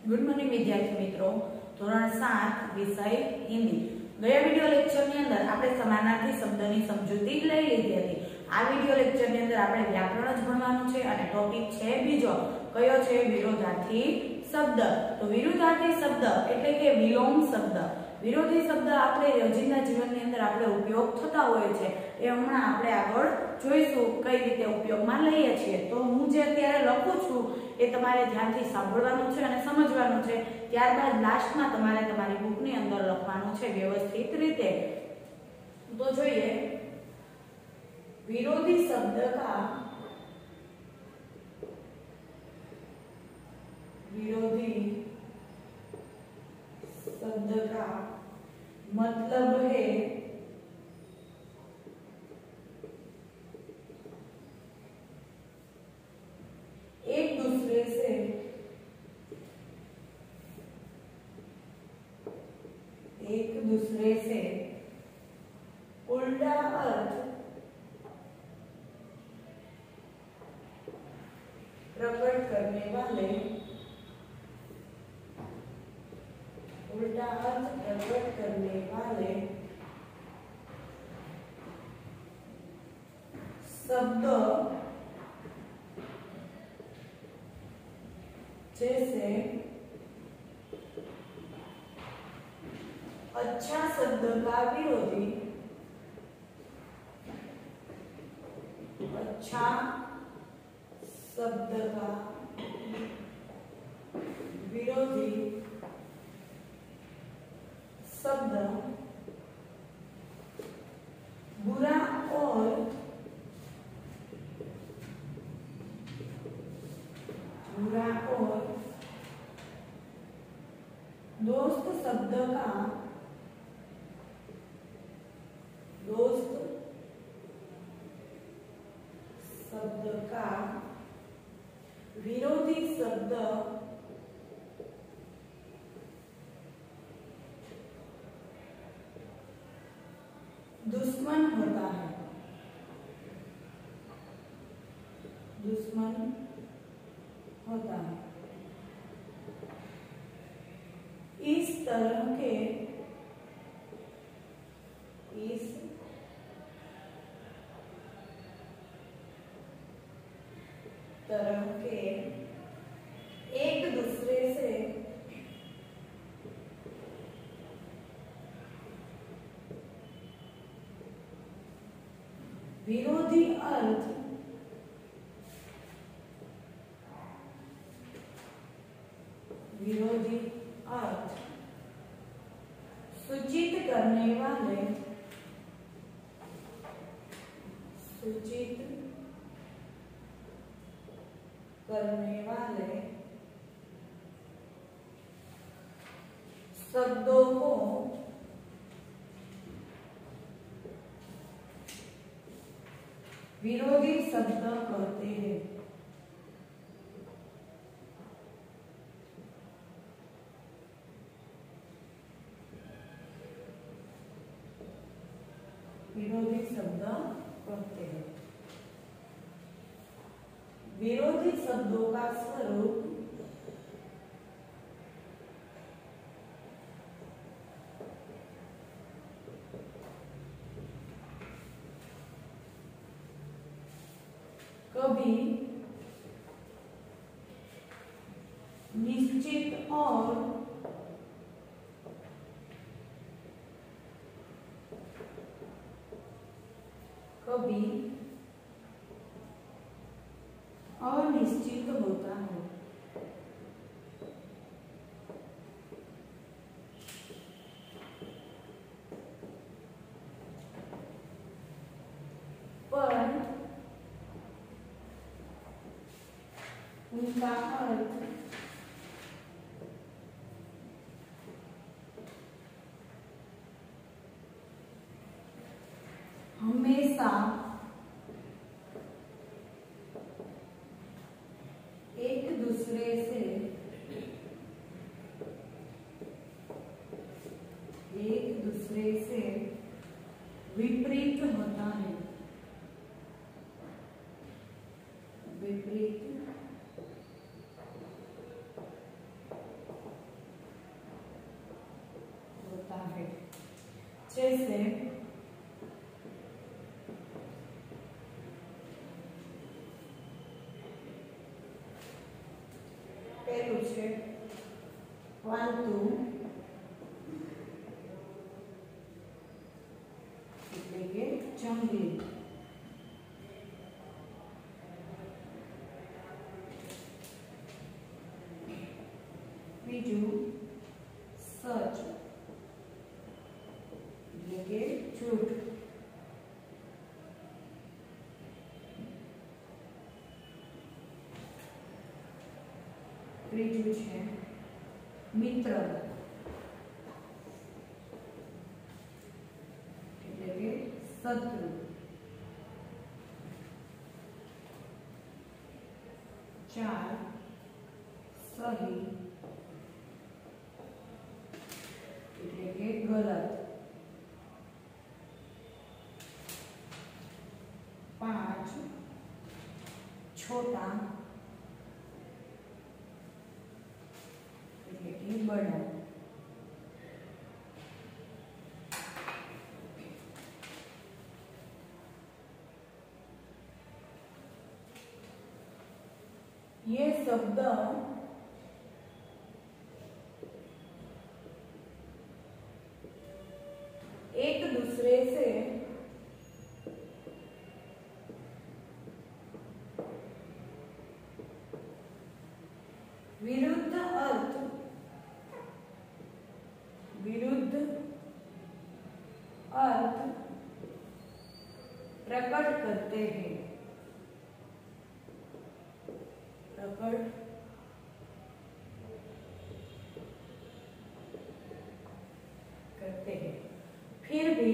Good morning विद्यार्थी मित्रों, ધોરણ 7 વિષય હિન્દી। ગયા વિડિયો લેક્ચરની અંદર આપણે સમાનાર્થી શબ્દની સમજૂતી લઈ લીધી હતી। આ વિડિયો લેક્ચરની અંદર આપણે વ્યાકરણ જ ભણવાનું છે અને ટોપિક છે બીજો, કયો છે? વિરોધાર્થી શબ્દ। તો વિરોધાર્થી શબ્દ એટલે કે વિલોમ શબ્દ। વિરોધી શબ્દ આપણે રોજિંદા જીવનની અંદર આપણે ઉપયોગ થતા હોય છે, એ હમણાં આપણે આગળ જોઈશું કઈ રીતે ઉપયોગમાં લઈએ છીએ। તો હું જે અત્યારે લખું છું એ તમારે ધ્યાનથી સાંભળવાનું છે અને સમજવાનું છે, ત્યારબાદ લાસ્ટમાં તમારે તમારી બુકની અંદર લખવાનું છે વ્યવસ્થિત રીતે। તો જોઈએ, विरोधी शब्द का मतलब है एक दूसरे से उल्टा अर्थ प्रकट करने वाले शब्द जैसे अच्छा शब्द का विरोधी, अच्छा शब्द का विरोधी शब्द बुरा और दोस्त शब्द का विरोधी शब्द दुश्मन होता है। इस तरह के एक दूसरे से विरोधी अर्थ सूचित करने वाले शब्दों को विरोधी शब्द कहते हैं। विरोधी शब्द कहते हैं। विरोधी शब्दों का स्वरूप कभी निश्चित और कभी अनिश्चित होता है। पर उनका अर्थ हमेशा एक दूसरे से विपरीत होता है। विपरीत રહેશે પહેલું છે વાલતુ એટલે કે જંગલી. બીજું સચ એટલે કે જૂઠ. ત્રીજું છે મિત્ર એટલે કે શત્રુ. ચાર સહી એટલે કે ગલત. 5 छोटा એટલે કે બડા. ये शब्द एक दूसरे से विरुद्ध अर्थ प्रकट करते हैं. प्रकट करते हैं. फिर भी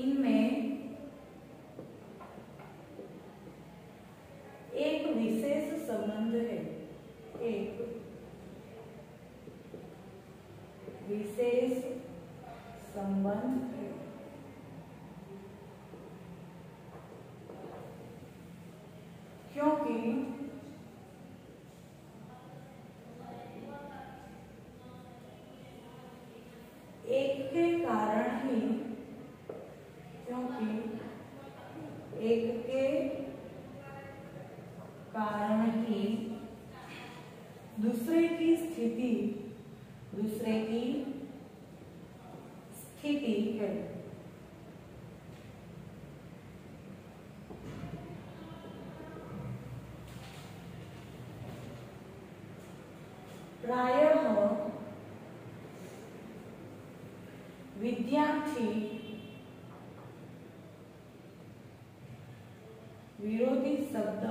इनमें एक विशेष संबंध है. एक विशेष संबंध है. क्योंकि एक के कारण ही दूसरे की स्थिति है. प्रायः विद्यार्थी विरोधी शब्द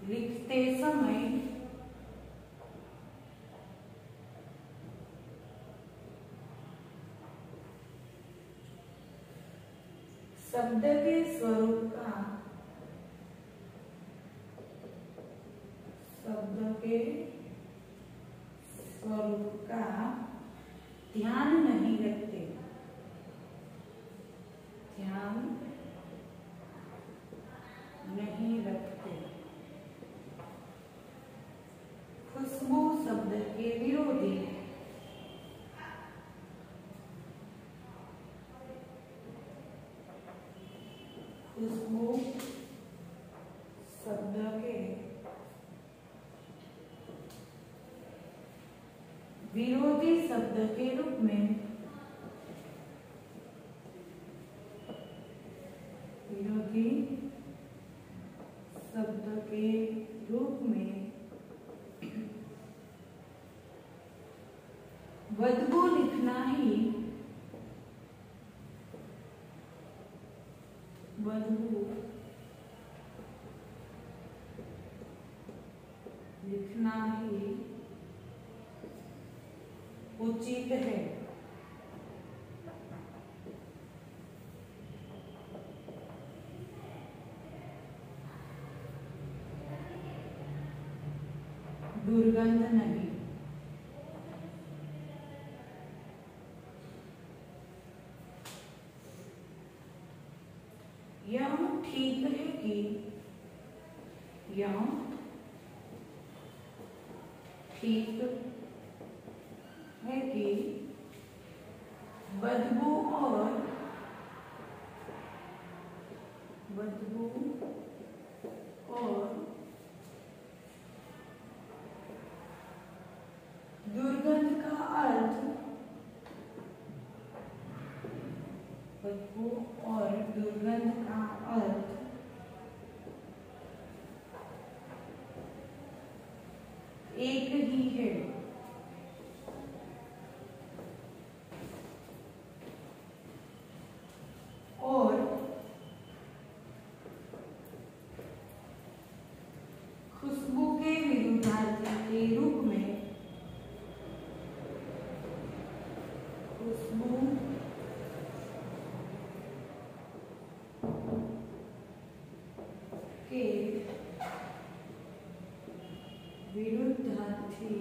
लिखते समय शब्द के स्वरूप का ध्यान नहीं रखते. खुशबू शब्द के विरोधी. खुशबू शब्द के विरोधी शब्द के रूप में बदबू लिखना ही उचित है. दुर्गंध नहीं. यह ठीक है कि, यह ठीक है कि बदबू और दुर्गंध का अर्थ, बदबू और दुर्गंध का अर्थ एक ही है। और खुशबू के विरुद्धार्थी के रूप में, खुशबू के विरुद्धार्थी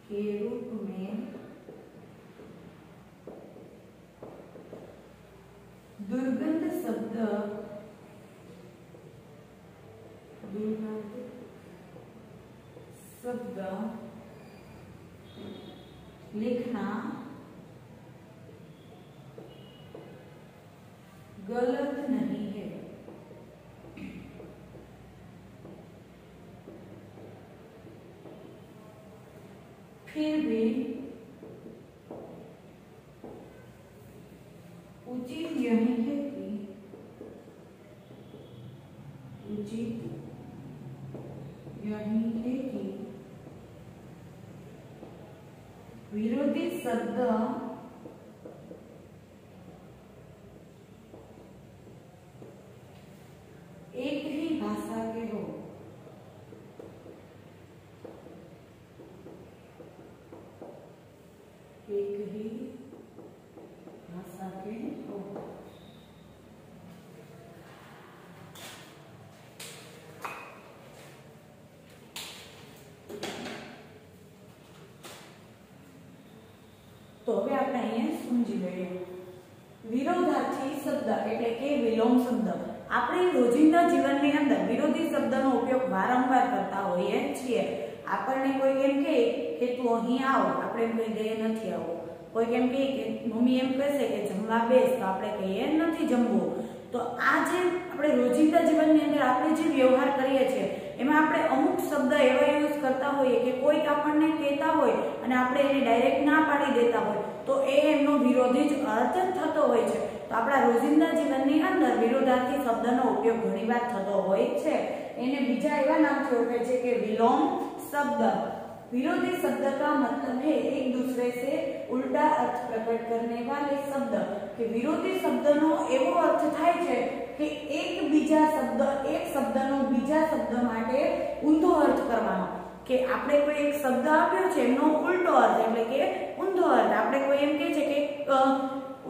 के रूप में दुर्गंध शब्द, लिखना गलत नहीं है। फिर भी उचित यही है कि, उचित यही है कि विरोधी शब्द एक ही भाषा के हो, एक ही भाषा के हो। तो હવે આપણે અહીંયા સમજી લઈએ વિરોધાર્થી શબ્દ એટલે કે વિલોમ શબ્દ આપણે રોજિંદા જીવનની અંદર વિરોધી શબ્દનો ઉપયોગ વારંવાર કરતા હોઈએ છીએ। આપણને કોઈ એમ કહે કે તું અહીં આવ, આપણે એમ કહી દઈએ નથી આવો। કોઈ એમ કહે કે મમ્મી એમ કહેશે કે જમવા બેસ, તો આપણે કહીએ નથી જમવું। તો આ જે આપણે રોજિંદા જીવનની અંદર આપણે જે વ્યવહાર કરીએ છીએ એમાં આપણે અમુક શબ્દ એવા યુઝ કરતા હોઈએ કે કોઈક આપણને કહેતા હોય અને આપણે એને ડાયરેક્ટ ના પાડી દેતા હોય તો એ એમનો વિરોધી જ અર્થ થતો હોય છે। તો આપણા રોજિંદા જીવનની અંદર વિરોધાર્થી શબ્દનો ઉપયોગ ઘણીવાર થતો હોય છે। એને બીજા એવા નામથી ઓળખે છે કે વિલોમ शब्द। विरोधी शब्द का मतलब है एक दूसरे से उल्टा अर्थ प्रकट करने वाले शब्द। कि विरोधी शब्दनो एवो अर्थ थाय छे કે એક બીજા શબ્દ, એક શબ્દનો બીજા શબ્દ માટે ઊંધો અર્થ કરવાનો। કે આપણે કોઈ એક શબ્દ આપ્યો છે એનો ઉલટો અર્થ એટલે કે ઊંધો અર્થ। આપણે કોઈ એમ કહે છે કે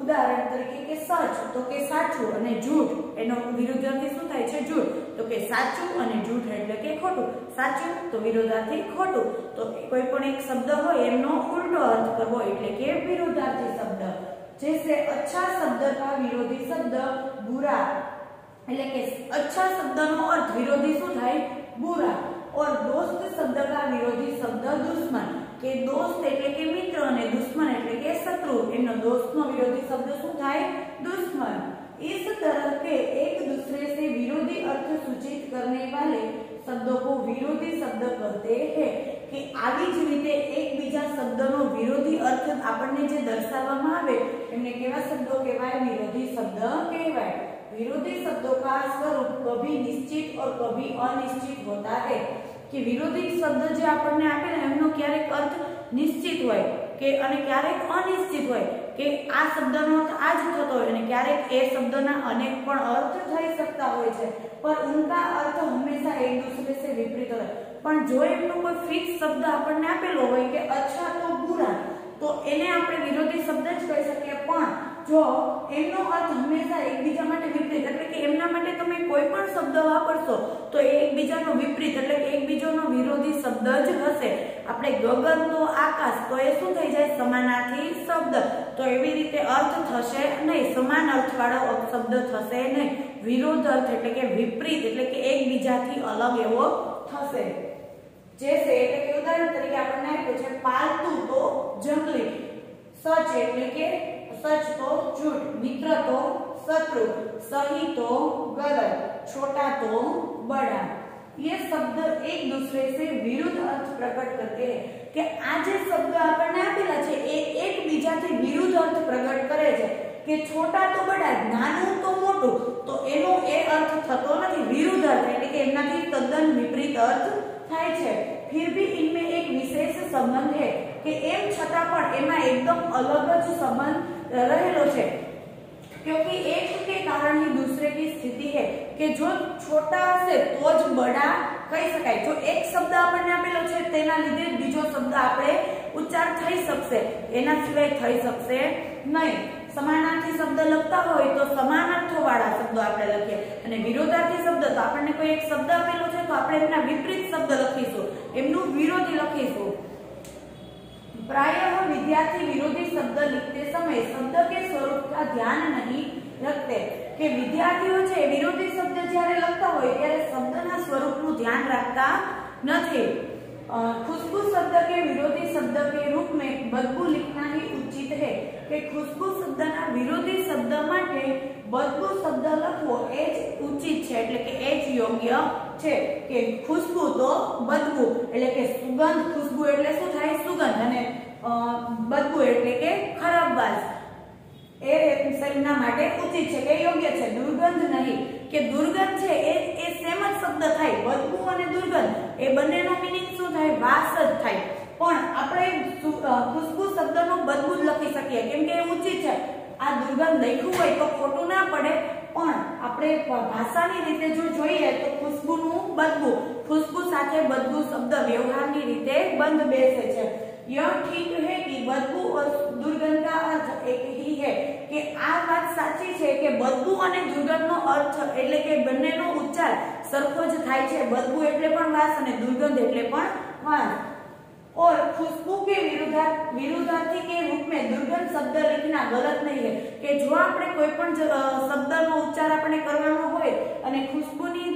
ઉદાહરણ તરીકે કે સચ તો કે સાચું અને જૂઠ, એનો વિરુદ્ધાર્થી શું થાય છે? જૂઠ। તો કે સાચું અને જૂઠ એટલે કે ખોટું। સાચું તો વિરોધાર્થી ખોટું। તો કોઈ પણ એક શબ્દ હોય એનો ઉલટો અર્થ કરવો એટલે કે વિરોધાર્થી શબ્દ। जैसे अच्छा शब्द का विरोधी शब्द बुरा, એટલે કે अच्छा શબ્દનો અર્થ વિરોધી શું થાય? बुरा। और दोस्त शब्द का विरोधी शब्द दुश्मन। કે दोस्त એટલે કે મિત્ર અને दुश्मन એટલે કે શત્રુ। એનો दोस्तનો વિરોધી શબ્દ શું થાય? दुश्मन। इस तरह के एक दूसरे से विरोधी अर्थ सूचित करने वाले शब्दों को विरोधी शब्द कहते हैं। कि આવી જ રીતે એકબીજા શબ્દનો વિરોધી અર્થ આપણને જે દર્શાવવામાં આવે એમને કેવા શબ્દો કહેવાય? વિરોધી શબ્દ કહેવાય। विरोधी शब्दों का स्वरूप कभी निश्चित और कभी अनिश्चित होता है। कि विरोधी शब्द जे આપણને આપે ને એમનો ક્યારેક અર્થ નિશ્ચિત હોય કે અને ક્યારેક અનિશ્ચિત હોય કે આ શબ્દનો અર્થ આ જ થતો હોય અને ક્યારેક એ શબ્દના અનેક પણ અર્થ થઈ શકતા હોય છે, पर उनका अर्थ हमेशा एक दूसरे से विपरीत હોય। પણ જો એમનો કોઈ ફિક્સ શબ્દ આપણને આપેલો હોય કે अच्छा तो बुरा, तो એને આપણે વિરોધી શબ્દ જ કહી શકીએ। પણ જો એમનો અર્થ હંમેશા એકબીજા માટે વિપરીત એટલે કે એમના માટે તમે કોઈ પણ શબ્દ વાપરશો તો એ એકબીજાનો વિપરીત એટલે કે એકબીજાનો વિરોધી શબ્દ જ હશે. આપણે ગગન તો આકાશ તો એ શું થઈ જાય સમાનાર્થી શબ્દ, તો એવી રીતે અર્થ થશે નહીં, સમાન અર્થવાળો શબ્દ થશે નહીં. વિરોધ અર્થ એટલે કે વિપરીત એટલે કે એકબીજાથી અલગ એવો થશે. જૈસે એટલે કે ઉદાહરણ તરીકે આપણને આપ્યું છે પાલતુ તો જંગલી, સચ એટલે કે सच तो झूठ, मित्र तो शत्रु, सही तो गलत, छोटा तो बड़ा. ये शब्द एक दूसरे से विरुद्ध अर्थ प्रकट करते हैं कि आज शब्द आपने आपेला छे ए एकबीजाથી विरुद्ध अर्थ प्रकट करे छे કે छोटा तो बड़ा, नाનું तो मोटું, तो એનો એ अर्थ થતો નથી, विरुद्ध अर्थ એટલે કે એનાથી તદ્દન વિપરીત अर्थ થાય છે. फिर भी इनमें एक विशेष संबंध है कि एम छता पण एमा एकदम अलग ज संबंध रहेलो छे, क्योंकि एक के कारण ही दूसरे की स्थिति है कि जो छोटा हशे तो ज बड़ा कही शकाय. जो एक शब्द आपने आपेलो छे तेना लीधे बीजो शब्द आपणे उच्चार थई शकशे, एना सिवाय थई शकशे नहीं. समानार्थी शब्द लखता होय तो समान अर्थो वाळा शब्द आपणे लखीए અને વિરોધાર્થી શબ્દ તો આપણને કોઈ એક શબ્દ આપેલો છે તો આપણે એના વિપરીત શબ્દ લખીશું, એમનું વિરોધી લખીશું. प्रायः विद्यार्थी विरोधी शब्द लिखते समय शब्द के स्वरूप का ध्यान नहीं रखते कि विद्यार्थीओ छे विरोधी शब्द જ્યારે લખતા હોય ત્યારે શબ્દના સ્વરૂપનું ધ્યાન રાખતા નથી. खुशबू शब्द के विरोधी शब्द के रूप में बदबू लिखना ही उचित है कि खुशबू शब्दना विरोधी शब्द माटे बदबू शब्द लखवो ए ज उचित छे એટલે કે એ જ યોગ્ય છે. કે खुशबू तो बदबू એટલે કે સુગંધ, खुशबू એટલે શું થાય સુગંધ, અને બદબू એટલે કે ખરાબ વાસ, એ શબ્દના માટે ઉચિત છે કે યોગ્ય છે. દુર્ગંધ નહીં કે દુર્ગંધ છે એ સેમ જ શબ્દ થાય, બદબू અને દુર્ગંધ એ બંનેનો મીનિંગ શું થાય વાસ જ થાય, પણ આપણે खुशबू શબ્દનો બદબू જ લખી શકીએ કેમ કે એ ઉચિત છે. આ દુર્ગંધ લખ્યું હોય તો ખોટું ના પડે, પણ આપણે ભાષાની રીતે જો જોઈએ તો खुशबूનું બદબू, खुशबू સાથે બદબू શબ્દ વ્યવહારની રીતે બંધ બેસે છે. यह ठीक है कि बदबू और दुर्गंध का अर्थ एक ही है कि आ बात साची है कि बदबू અને દુર્ગંધનો અર્થ એટલે કે બંનેનો ઉચ્ચાર સરખો જ થાય છે. બદબू એટલે પણ વાસ અને દુર્ગંધ એટલે પણ વાસ. और खुशबू के विरुद्धार्थी के रूप में दुर्गंध शब्द लिखना गलत नहीं है कि जो આપણે કોઈ પણ શબ્દનો ઉચ્ચાર આપણે કરવાનો હોય અને खुशबूની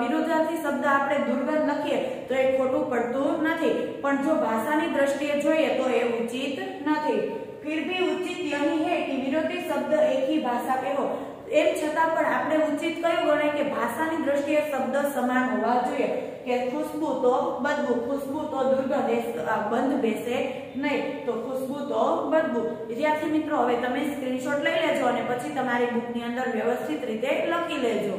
વિરુદ્ધાર્થી શબ્દ આપણે દુર્ગંધ લખીએ તો એ ખોટું પડતું નથી, પણ જો ભાષાની દ્રષ્ટિએ જોઈએ તો એ ઉચિત નથી. फिर भी उचित यही है कि विरोधी शब्द एक ही भाषा के हो. એમ છતાં પણ આપણે ઉચિત કયું ગણાય કે ભાષાની દ્રષ્ટિએ શબ્દ સમાન હોવા જોઈએ, કે खुशबू तो बदबू, खुशबू तो दुर्गंध બંધ બેસે નહીં, તો खुशबू तो बदबू. વિદ્યાર્થી મિત્રો હવે તમે સ્ક્રીનશોટ લઈ લેજો અને પછી તમારી બુકની અંદર વ્યવસ્થિત રીતે લખી લેજો.